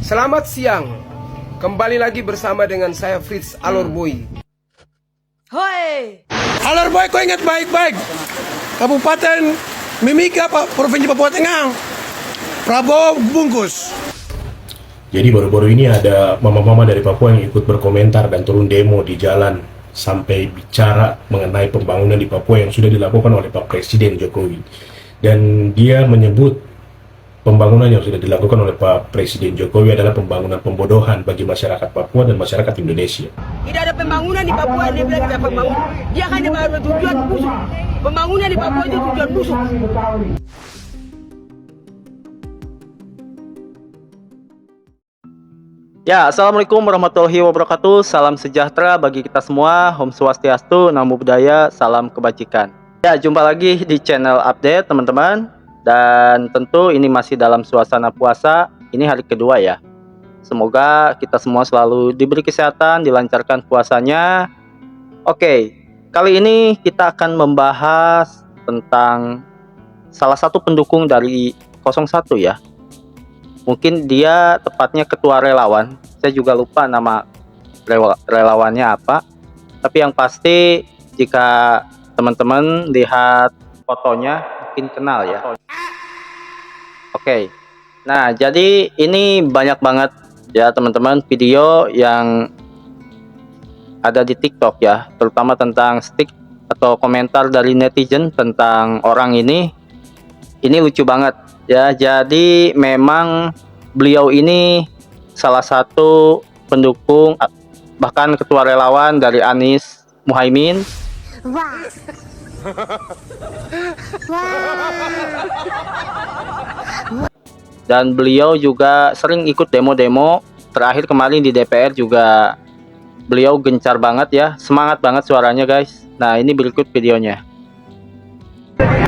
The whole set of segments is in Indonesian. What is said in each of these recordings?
Selamat siang. Kembali lagi bersama dengan saya Fritz Alorboy. Hoi. Alorboy, kau ingat baik-baik Kabupaten Mimika, Provinsi Papua Tengah, Prabowo bungkus. Jadi baru-baru ini ada mama-mama dari Papua yang ikut berkomentar dan turun demo di jalan sampai bicara mengenai pembangunan di Papua yang sudah dilakukan oleh Pak Presiden Jokowi. Dan dia menyebut pembangunan yang sudah dilakukan oleh Pak Presiden Jokowi adalah pembangunan pembodohan bagi masyarakat Papua dan masyarakat Indonesia. Tidak ada pembangunan di Papua, dia bilang tidak pembangunan. Dia hanya baru tujuan busuk. Pembangunan di Papua itu tujuan busuk. Ya, Assalamualaikum warahmatullahi wabarakatuh. Salam sejahtera bagi kita semua. Om Swastiastu, Namo Buddhaya, salam kebajikan. Ya, jumpa lagi di channel update teman-teman. Dan tentu ini masih dalam suasana puasa. Ini hari kedua ya. Semoga kita semua selalu diberi kesehatan, dilancarkan puasanya. Oke, kali ini kita akan membahas tentang salah satu pendukung dari 01 ya. Mungkin dia tepatnya ketua relawan. Saya juga lupa nama relawannya apa. Tapi yang pasti jika teman-teman lihat fotonya mungkin kenal ya. Oke. Nah, jadi ini banyak banget ya teman-teman video yang ada di TikTok ya, terutama tentang stick atau komentar dari netizen tentang orang ini. Ini lucu banget ya. Jadi memang beliau ini salah satu pendukung bahkan ketua relawan dari Anies Muhaimin. Dan beliau juga sering ikut demo-demo. Terakhir kemarin di DPR juga beliau gencar banget ya, semangat banget suaranya guys. Nah, ini berikut videonya.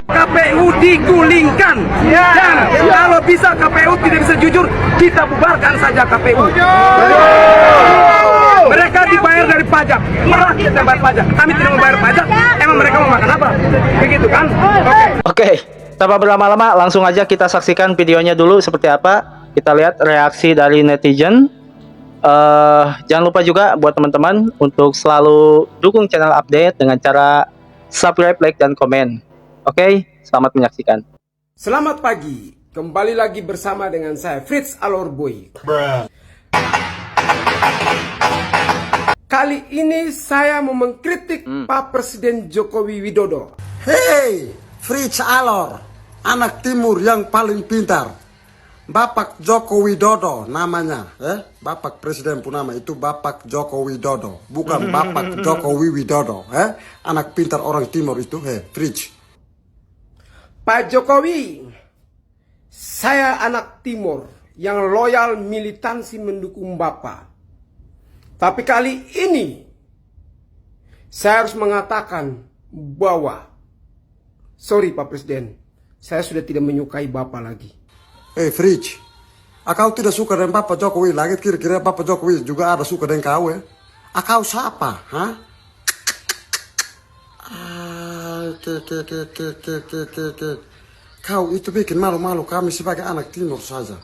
KPU digulingkan. Dan kalau bisa KPU tidak bisa jujur, kita bubarkan saja KPU. Mereka dibayar dari pajak, rakyat yang bayar pajak. Kami tidak membayar pajak. Emang mereka mau makan apa? Begitu kan? Oke, tanpa berlama-lama langsung aja kita saksikan videonya dulu seperti apa. Kita lihat reaksi dari netizen. Jangan lupa juga buat teman-teman untuk selalu dukung channel update dengan cara subscribe, like, dan komen. Oke, selamat menyaksikan. Selamat pagi. Kembali lagi bersama dengan saya Fritz Alorboy. Kali ini saya mau mengkritik Pak Presiden Joko Widodo. Hei, Fritz Alor, anak timur yang paling pintar. Bapak Joko Widodo namanya, Bapak Presiden pun nama itu Bapak Joko Widodo, bukan Bapak Jokowi Widodo, anak pintar orang timur itu, Fritz. Pak Jokowi, saya anak timur yang loyal militansi mendukung Bapak. Tapi kali ini saya harus mengatakan bahwa sorry Pak Presiden, saya sudah tidak menyukai Bapak lagi. Fritz, kau tidak suka dengan Bapak Jokowi lagi? Kira-kira Bapak Jokowi juga ada suka dengan kau ya? Kau siapa? Kau itu bikin malu-malu kami sebagai anak timur saja.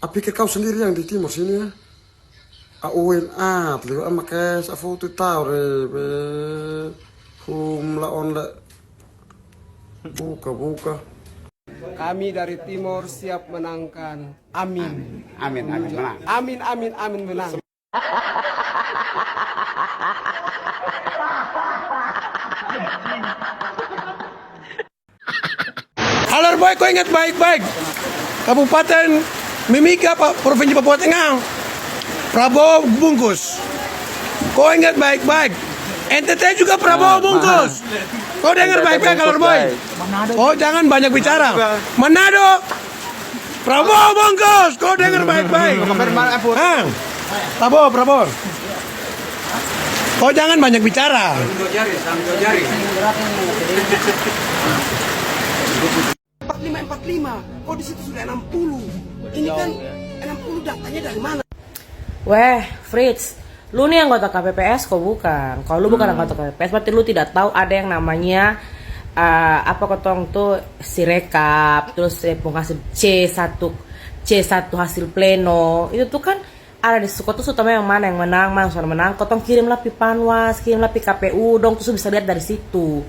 Pikir kau sendiri yang di timur sini ya? Uin atli makai foto tahu la onla buka. Kami dari timur siap menangkan. Amin. Amin menang. Amin menang. Alorboy, kau ingat baik-baik Kabupaten Mimika, Provinsi Papua Tengah, Prabowo bungkus. Kau ingat baik-baik NTT juga Prabowo bungkus. Kau dengar baik-baik Alorboy. Oh, jangan banyak bicara. Manado Prabowo bungkus. Kau dengar baik-baik. Prabowo. Kau jangan banyak bicara. 45. Oh, di situ sudah 60. Ini kan 60 datanya dari mana? Weh, Fritz, lu nih anggota KPPS kok bukan? Kalau lu bukan anggota KPPS, berarti lu tidak tahu ada yang namanya apa ketong tuh si rekap, terus mau kasih C1 C1 hasil pleno itu tuh kan ada di suku tuh terutama yang mana yang menang, mana yang menang, kotong kirimlah pi Panwas, kirimlah pi KPU, dong tuh bisa lihat dari situ.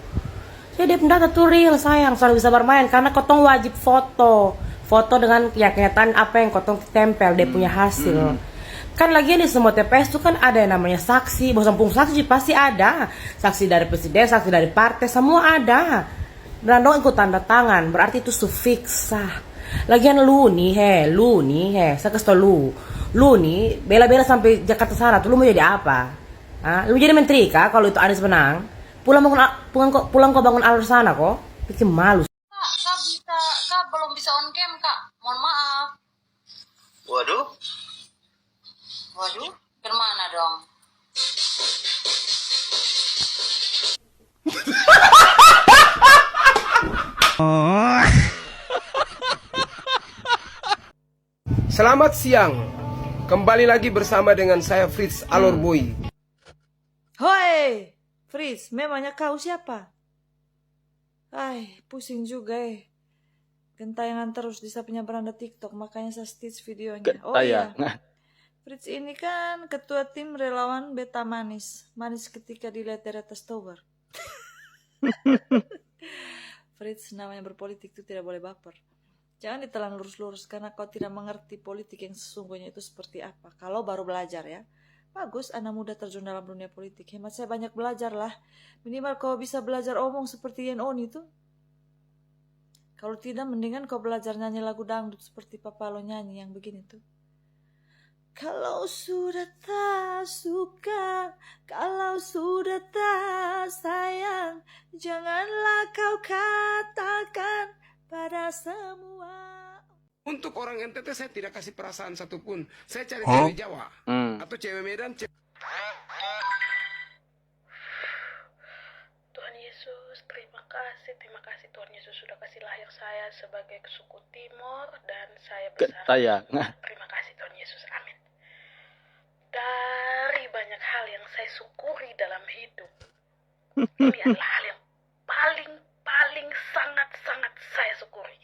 Jadi pendata tuh real sayang, soalnya bisa bermain karena kotong wajib foto dengan yang kenyataan apa yang kotong tempel dia punya hasil. Kan lagian di semua TPS itu kan ada yang namanya saksi, bosampung saksi pasti ada, saksi dari presiden, saksi dari partai, semua ada. Dan dong ikut tanda tangan, berarti itu sufiks sah. Lagian lu nih saya kasih tau lu nih bela-bela sampai Jakarta sana tuh lu mau jadi apa? Hah? Lu jadi menteri kah kalau itu Anies menang? Pulang kok bangun alur sana kok, bikin malu. Kak belum bisa on cam kak, mohon maaf. Waduh, kemana dong? Selamat siang. Kembali lagi bersama dengan saya Fritz Alor Boy. Hoi, Fritz, memangnya kau siapa? Pusing juga gentayangan terus di sampingnya beranda TikTok, makanya saya stitch videonya. Oh iya, Fritz ini kan ketua tim relawan Beta Manis ketika dilihat dari atas tower. Fritz, namanya berpolitik itu tidak boleh baper. Jangan ditelan lurus-lurus karena kau tidak mengerti politik yang sesungguhnya itu seperti apa. Kalau baru belajar ya, bagus anak muda terjun dalam dunia politik. Hemat saya banyak belajar lah. Minimal kau bisa belajar omong seperti Yen On itu. Kalau tidak, mendingan kau belajar nyanyi lagu dangdut seperti Papa lo nyanyi yang begini tuh. Kalau sudah tak suka, kalau sudah tak sayang, janganlah kau katakan pada semua. Untuk orang NTT saya tidak kasih perasaan satupun. Saya cari cewek Jawa atau cewek Medan. Tuhan Yesus, terima kasih Tuhan Yesus sudah kasih lahir saya sebagai suku Timor dan saya besar. Terima kasih Tuhan Yesus, amin. Dari banyak hal yang saya syukuri dalam hidup, ini adalah hal yang paling sangat saya syukuri.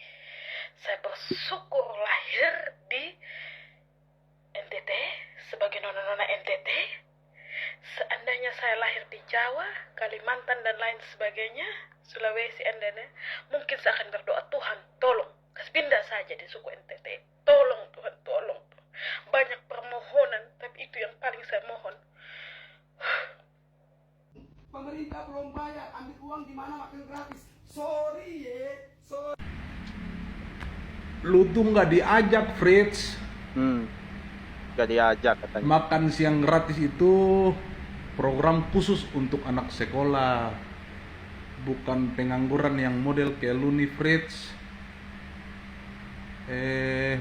Saya bersyukur lahir di NTT sebagai nona-nona NTT. Seandainya saya lahir di Jawa, Kalimantan dan lain sebagainya, Sulawesi, NTT, mungkin saya akan berdoa, Tuhan tolong kasih pindah saja di suku NTT. Tolong Tuhan, tolong. Banyak permohonan, tapi itu yang paling saya mohon. Pemerintah belum bayar, ambil uang di mana makan gratis. Sorry. Lu tuh nggak diajak, Fritz. Nggak diajak katanya. Makan siang gratis itu program khusus untuk anak sekolah, bukan pengangguran yang model kayak lu nih, Fritz.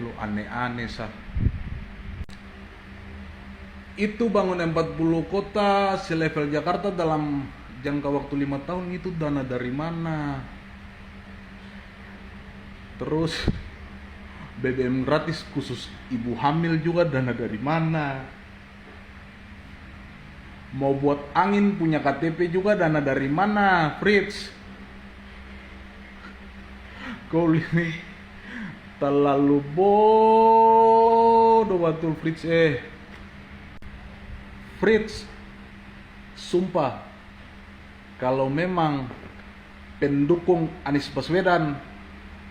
Lu aneh-aneh sah. Itu bangun 40 kota selevel Jakarta dalam jangka waktu 5 tahun itu dana dari mana? Terus BBM gratis khusus ibu hamil juga dana dari mana? Mau buat angin punya KTP juga dana dari mana, Fritz? Kau ini terlalu bodoh betul, Fritz. Fritz, sumpah, kalau memang pendukung Anies Baswedan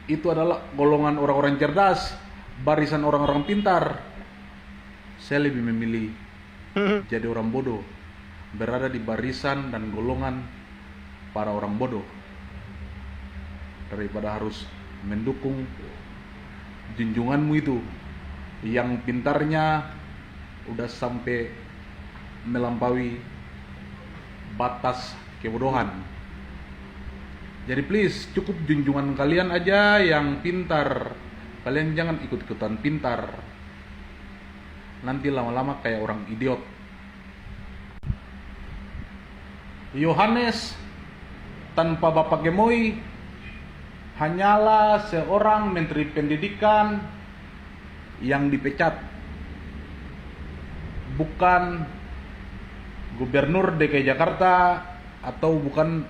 itu adalah golongan orang-orang cerdas, barisan orang-orang pintar, saya lebih memilih jadi orang bodoh, berada di barisan dan golongan para orang bodoh, daripada harus mendukung junjunganmu itu yang pintarnya udah sampai melampaui batas kebodohan. Jadi please, cukup junjungan kalian aja yang pintar. Kalian jangan ikut-ikutan pintar, nanti lama-lama kayak orang idiot. Yohanes tanpa Bapak Gemoy hanyalah seorang menteri pendidikan yang dipecat, bukan gubernur DKI Jakarta atau bukan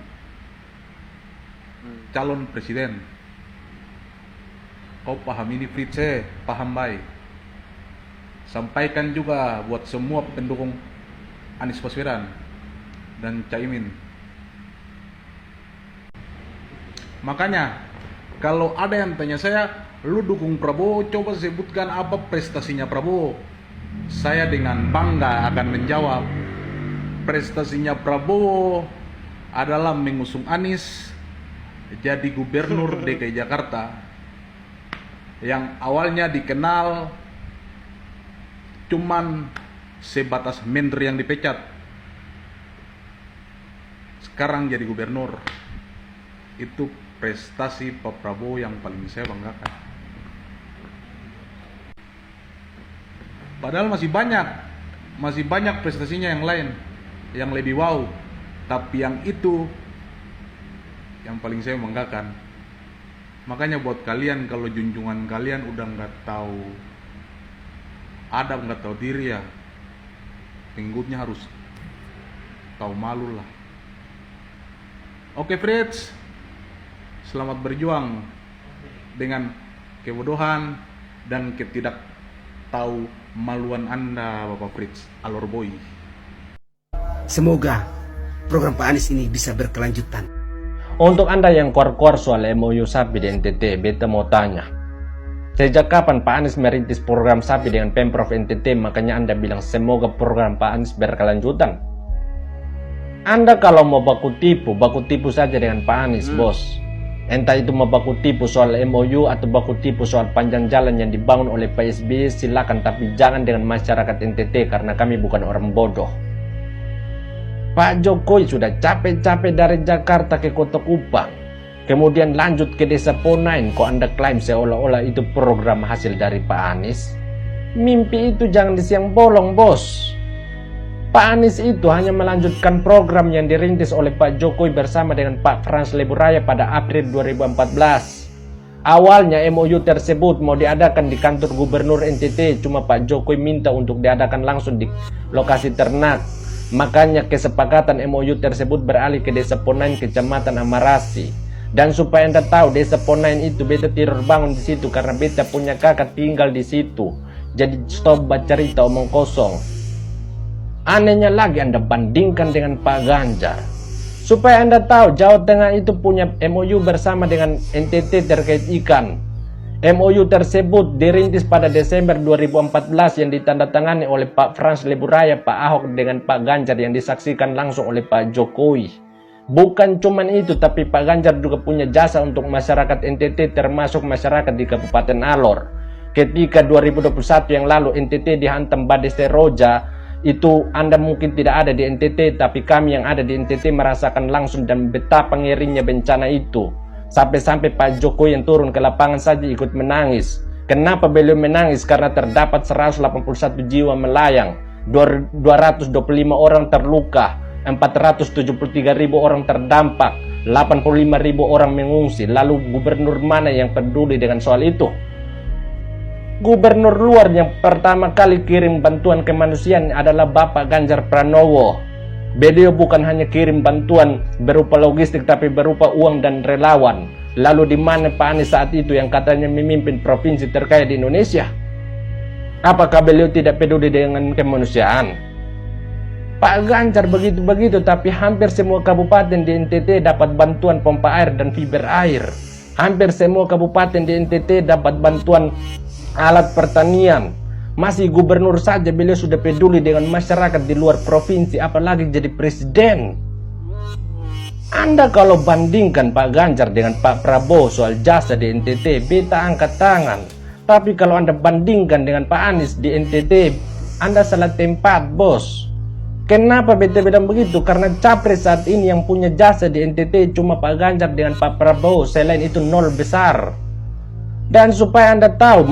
calon presiden. Kau paham ini Fritz, paham baik. Sampaikan juga buat semua pendukung Anies Baswedan dan Caimin. Makanya kalau ada yang tanya saya, lu dukung Prabowo, coba sebutkan apa prestasinya Prabowo. Saya dengan bangga akan menjawab, prestasinya Prabowo adalah mengusung Anies jadi gubernur DKI Jakarta yang awalnya dikenal cuman sebatas menteri yang dipecat, sekarang jadi gubernur. Itu prestasi Pak Prabowo yang paling saya banggakan. Padahal masih banyak prestasinya yang lain yang lebih wow, tapi yang itu yang paling saya banggakan. Makanya buat kalian, kalau junjungan kalian udah nggak tahu adab, nggak tahu diri ya, pengikutnya harus tahu malu lah. Oke Fritz, selamat berjuang dengan kebodohan dan ketidaktahu maluan Anda, Bapak Fritz Alor Boy. Semoga program Pak Anies ini bisa berkelanjutan. Untuk Anda yang kuar-kuar soal MOU sapi di NTT, beta mau tanya, sejak kapan Pak Anies merintis program sapi dengan Pemprov NTT, makanya Anda bilang semoga program Pak Anies berkelanjutan? Anda kalau mau baku tipu saja dengan Pak Anies, bos. Entah itu mau baku tipu soal MOU atau baku tipu soal panjang jalan yang dibangun oleh Pak SBY, silakan, tapi jangan dengan masyarakat NTT karena kami bukan orang bodoh. Pak Jokowi sudah capek-capek dari Jakarta ke Kota Kupang, kemudian lanjut ke Desa Ponain. Kok Anda klaim seolah-olah itu program hasil dari Pak Anies? Mimpi itu jangan disiang bolong, bos. Pak Anies itu hanya melanjutkan program yang dirintis oleh Pak Jokowi bersama dengan Pak Frans Leburaya pada April 2014. Awalnya MOU tersebut mau diadakan di kantor gubernur NTT, cuma Pak Jokowi minta untuk diadakan langsung di lokasi ternak. Makanya kesepakatan MOU tersebut beralih ke Desa Ponain, Kecamatan Amarasi. Dan supaya Anda tahu, Desa Ponain itu beta tidur bangun di situ karena beta punya kakak tinggal di situ. Jadi stop baca cerita omong kosong. Anehnya lagi Anda bandingkan dengan Pak Ganjar. Supaya Anda tahu, Jawa Tengah itu punya MOU bersama dengan NTT terkait ikan. MOU tersebut dirintis pada Desember 2014 yang ditandatangani oleh Pak Frans Leburaya, Pak Ahok dengan Pak Ganjar yang disaksikan langsung oleh Pak Jokowi. Bukan cuman itu, tapi Pak Ganjar juga punya jasa untuk masyarakat NTT termasuk masyarakat di Kabupaten Alor. Ketika 2021 yang lalu NTT dihantam badai Seroja, itu Anda mungkin tidak ada di NTT, tapi kami yang ada di NTT merasakan langsung dan betapa ngerinya bencana itu. Sampai-sampai Pak Jokowi yang turun ke lapangan saja ikut menangis. Kenapa beliau menangis? Karena terdapat 181 jiwa melayang, 225 orang terluka, 473.000 orang terdampak, 85.000 orang mengungsi. Lalu gubernur mana yang peduli dengan soal itu? Gubernur luar yang pertama kali kirim bantuan kemanusiaan adalah Bapak Ganjar Pranowo. Beliau bukan hanya kirim bantuan berupa logistik, tapi berupa uang dan relawan. Lalu di mana Pak Anies saat itu yang katanya memimpin provinsi terkaya di Indonesia? Apakah beliau tidak peduli dengan kemanusiaan? Pak Ganjar begitu-begitu, tapi hampir semua kabupaten di NTT dapat bantuan pompa air dan fiber air. Hampir semua kabupaten di NTT dapat bantuan alat pertanian. Masih gubernur saja beliau sudah peduli dengan masyarakat di luar provinsi, apalagi jadi presiden. Anda kalau bandingkan Pak Ganjar dengan Pak Prabowo soal jasa di NTT, beta angkat tangan. Tapi kalau Anda bandingkan dengan Pak Anies di NTT, Anda salah tempat, bos. Kenapa beta bilang begitu? Karena capres saat ini yang punya jasa di NTT cuma Pak Ganjar dengan Pak Prabowo, selain itu nol besar. Dan supaya Anda tahu,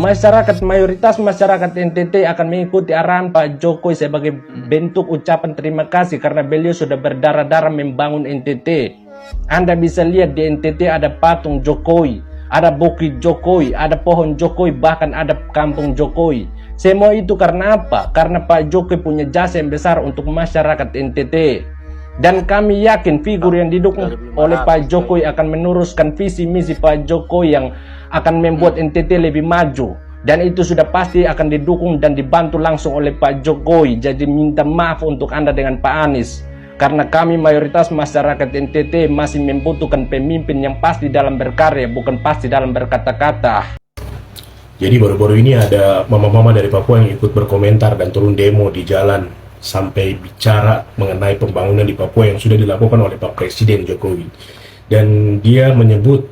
mayoritas masyarakat NTT akan mengikuti arahan Pak Jokowi sebagai bentuk ucapan terima kasih karena beliau sudah berdarah-darah membangun NTT. Anda bisa lihat di NTT ada patung Jokowi, ada bukit Jokowi, ada pohon Jokowi, bahkan ada kampung Jokowi. Semua itu karena apa? Karena Pak Jokowi punya jasa yang besar untuk masyarakat NTT. Dan kami yakin figur yang didukung oleh Pak Jokowi akan meneruskan visi misi Pak Jokowi yang akan membuat NTT lebih maju. Dan itu sudah pasti akan didukung dan dibantu langsung oleh Pak Jokowi. Jadi minta maaf untuk Anda dengan Pak Anies. Karena kami mayoritas masyarakat NTT masih membutuhkan pemimpin yang pasti dalam berkarya, bukan pasti dalam berkata-kata. Jadi baru-baru ini ada mama-mama dari Papua yang ikut berkomentar dan turun demo di jalan sampai bicara mengenai pembangunan di Papua yang sudah dilakukan oleh Pak Presiden Jokowi. Dan dia menyebut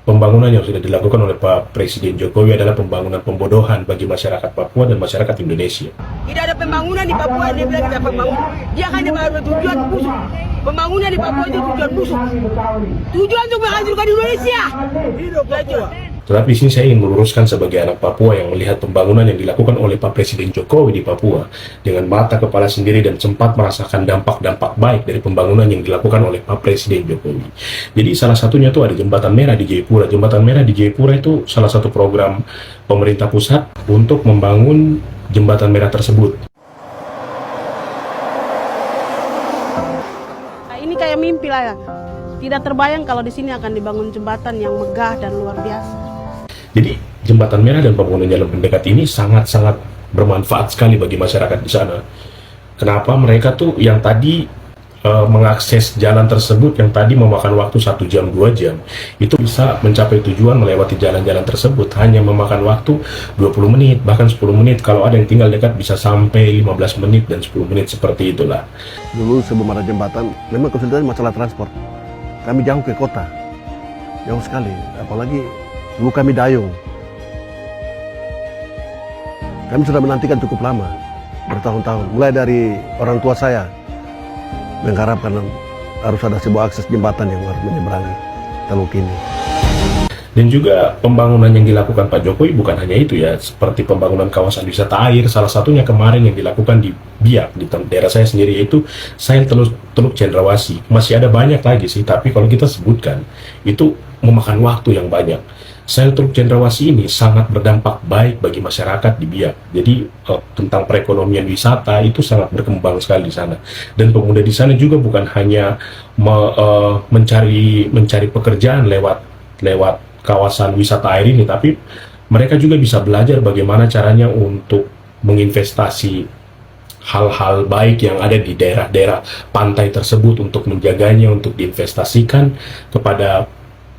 pembangunan yang sudah dilakukan oleh Pak Presiden Jokowi adalah pembangunan pembodohan bagi masyarakat Papua dan masyarakat Indonesia. Tidak ada pembangunan di Papua, dia bilang tidak pembangunan. Dia hanya bertujuan busuk. Pembangunan di Papua itu tujuan busuk. Tujuan untuk menghancurkan Indonesia. Hidup Papua. Tetapi sini saya ingin meluruskan sebagai anak Papua yang melihat pembangunan yang dilakukan oleh Pak Presiden Jokowi di Papua dengan mata kepala sendiri dan sempat merasakan dampak-dampak baik dari pembangunan yang dilakukan oleh Pak Presiden Jokowi. Jadi salah satunya itu ada Jembatan Merah di Jayapura. Jembatan Merah di Jayapura itu salah satu program pemerintah pusat untuk membangun jembatan merah tersebut. Ini kayak mimpi lah ya. Tidak terbayang kalau di sini akan dibangun jembatan yang megah dan luar biasa. Jadi jembatan merah dan pembangunan jalan pendekat ini sangat-sangat bermanfaat sekali bagi masyarakat di sana. Kenapa mereka tuh yang tadi mengakses jalan tersebut yang tadi memakan waktu 1 jam 2 jam itu bisa mencapai tujuan melewati jalan-jalan tersebut hanya memakan waktu 20 menit bahkan 10 menit. Kalau ada yang tinggal dekat bisa sampai 15 menit dan 10 menit seperti itulah. Dulu sebelum ada jembatan memang kesulitan masalah transport. Kami jauh ke kota, jauh sekali, apalagi dulu kami dayung. Kami sudah menantikan cukup lama, bertahun-tahun. Mulai dari orang tua saya mengharapkan harus ada sebuah akses jembatan yang harus menyeberangi Teluk ini. Dan juga pembangunan yang dilakukan Pak Jokowi bukan hanya itu ya, seperti pembangunan kawasan wisata air, salah satunya kemarin yang dilakukan di Biak, di daerah saya sendiri itu Teluk Cendrawasih. Masih ada banyak lagi sih, tapi kalau kita sebutkan itu memakan waktu yang banyak. Sel Teluk Cendrawasih ini sangat berdampak baik bagi masyarakat di Biak. Jadi tentang perekonomian wisata itu sangat berkembang sekali di sana. Dan pemuda di sana juga bukan hanya mencari pekerjaan lewat kawasan wisata air ini, tapi mereka juga bisa belajar bagaimana caranya untuk menginvestasi hal-hal baik yang ada di daerah-daerah pantai tersebut untuk menjaganya, untuk diinvestasikan kepada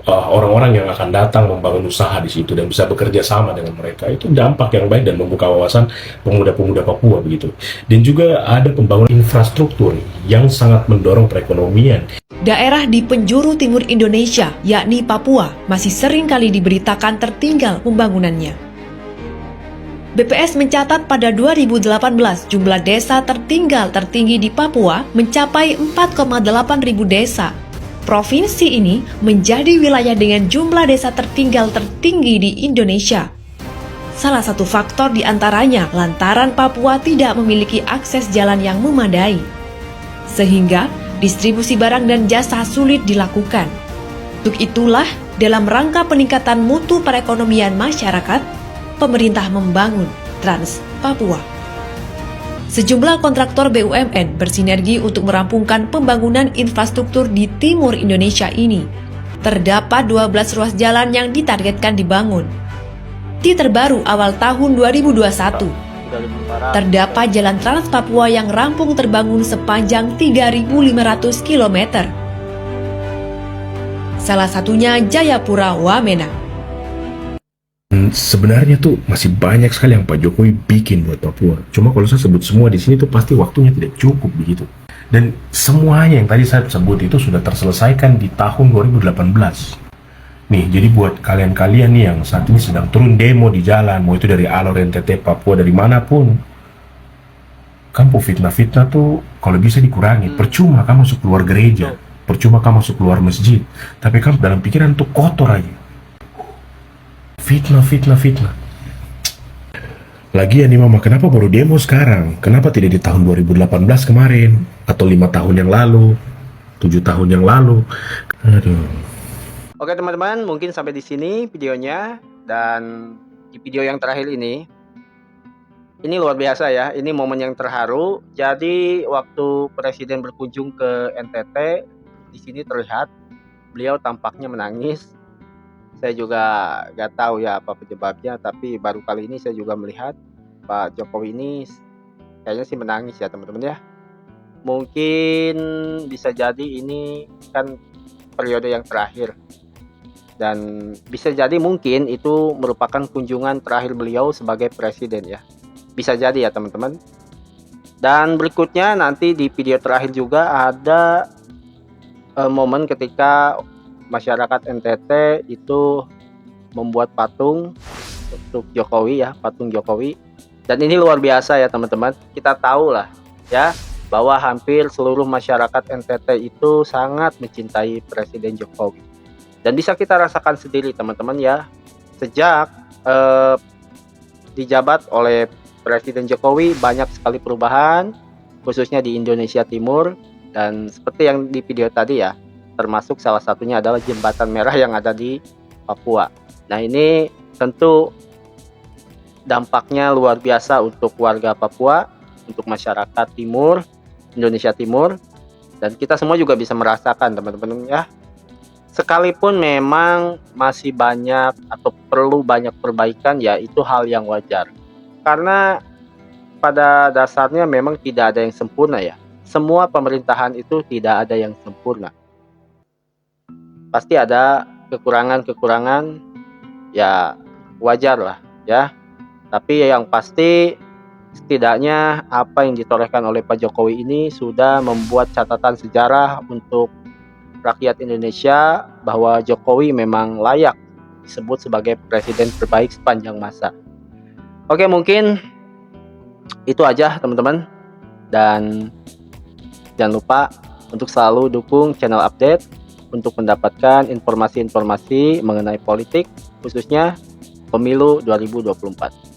orang-orang yang akan datang membangun usaha di situ dan bisa bekerja sama dengan mereka. Itu dampak yang baik dan membuka wawasan pemuda-pemuda Papua begitu. Dan juga ada pembangunan infrastruktur yang sangat mendorong perekonomian. Daerah di penjuru timur Indonesia, yakni Papua, masih sering kali diberitakan tertinggal pembangunannya. BPS mencatat pada 2018 jumlah desa tertinggal tertinggi di Papua mencapai 4,8 ribu desa. Provinsi ini menjadi wilayah dengan jumlah desa tertinggal tertinggi di Indonesia. Salah satu faktor diantaranya lantaran Papua tidak memiliki akses jalan yang memadai, sehingga distribusi barang dan jasa sulit dilakukan. Untuk itulah, dalam rangka peningkatan mutu perekonomian masyarakat, pemerintah membangun Trans Papua. Sejumlah kontraktor BUMN bersinergi untuk merampungkan pembangunan infrastruktur di timur Indonesia ini. Terdapat 12 ruas jalan yang ditargetkan dibangun. Di terbaru awal tahun 2021, terdapat jalan Trans Papua yang rampung terbangun sepanjang 3.500 km. Salah satunya Jayapura Wamena. Sebenarnya tuh masih banyak sekali yang Pak Jokowi bikin buat Papua. Cuma kalau saya sebut semua di sini tuh pasti waktunya tidak cukup begitu. Dan semuanya yang tadi saya sebut itu sudah terselesaikan di tahun 2018. Nih, jadi buat kalian-kalian nih yang saat ini sedang turun demo di jalan, mau itu dari Alor, NTT, Papua, dari manapun, kamu fitnah-fitnah tuh kalau bisa dikurangi. Percuma kamu masuk keluar gereja, percuma kamu masuk keluar masjid, tapi kamu dalam pikiran tuh kotor aja. Fitnah. Lagian nih mama, kenapa baru demo sekarang? Kenapa tidak di tahun 2018 kemarin? Atau 5 tahun yang lalu? 7 tahun yang lalu? Aduh. Oke teman-teman, mungkin sampai di sini videonya. Dan di video yang terakhir ini, Ini luar biasa ya, ini momen yang terharu. Jadi waktu Presiden berkunjung ke NTT, di sini terlihat beliau tampaknya menangis. Saya juga nggak tahu ya apa penyebabnya, tapi baru kali ini saya juga melihat Pak Jokowi ini kayaknya sih menangis ya teman-teman ya. Mungkin bisa jadi ini kan periode yang terakhir. Dan bisa jadi mungkin itu merupakan kunjungan terakhir beliau sebagai presiden ya. Bisa jadi ya teman-teman. Dan berikutnya nanti di video terakhir juga ada momen ketika masyarakat NTT itu membuat patung untuk Jokowi ya, patung Jokowi. Dan ini luar biasa ya teman-teman. Kita tahu lah ya bahwa hampir seluruh masyarakat NTT itu sangat mencintai Presiden Jokowi. Dan bisa kita rasakan sendiri teman-teman ya, sejak dijabat oleh Presiden Jokowi banyak sekali perubahan, khususnya di Indonesia Timur. Dan seperti yang di video tadi ya, termasuk salah satunya adalah jembatan merah yang ada di Papua. Nah ini tentu dampaknya luar biasa untuk warga Papua, untuk masyarakat Timur, Indonesia Timur. Dan kita semua juga bisa merasakan teman-teman ya. Sekalipun memang masih banyak atau perlu banyak perbaikan ya, itu hal yang wajar. Karena pada dasarnya memang tidak ada yang sempurna ya. Semua pemerintahan itu tidak ada yang sempurna. Pasti ada kekurangan-kekurangan, ya wajar lah ya. Tapi yang pasti setidaknya apa yang ditorehkan oleh Pak Jokowi ini sudah membuat catatan sejarah untuk rakyat Indonesia bahwa Jokowi memang layak disebut sebagai presiden terbaik sepanjang masa. Oke, mungkin itu aja teman-teman. Dan jangan lupa untuk selalu dukung channel update untuk mendapatkan informasi-informasi mengenai politik, khususnya pemilu 2024.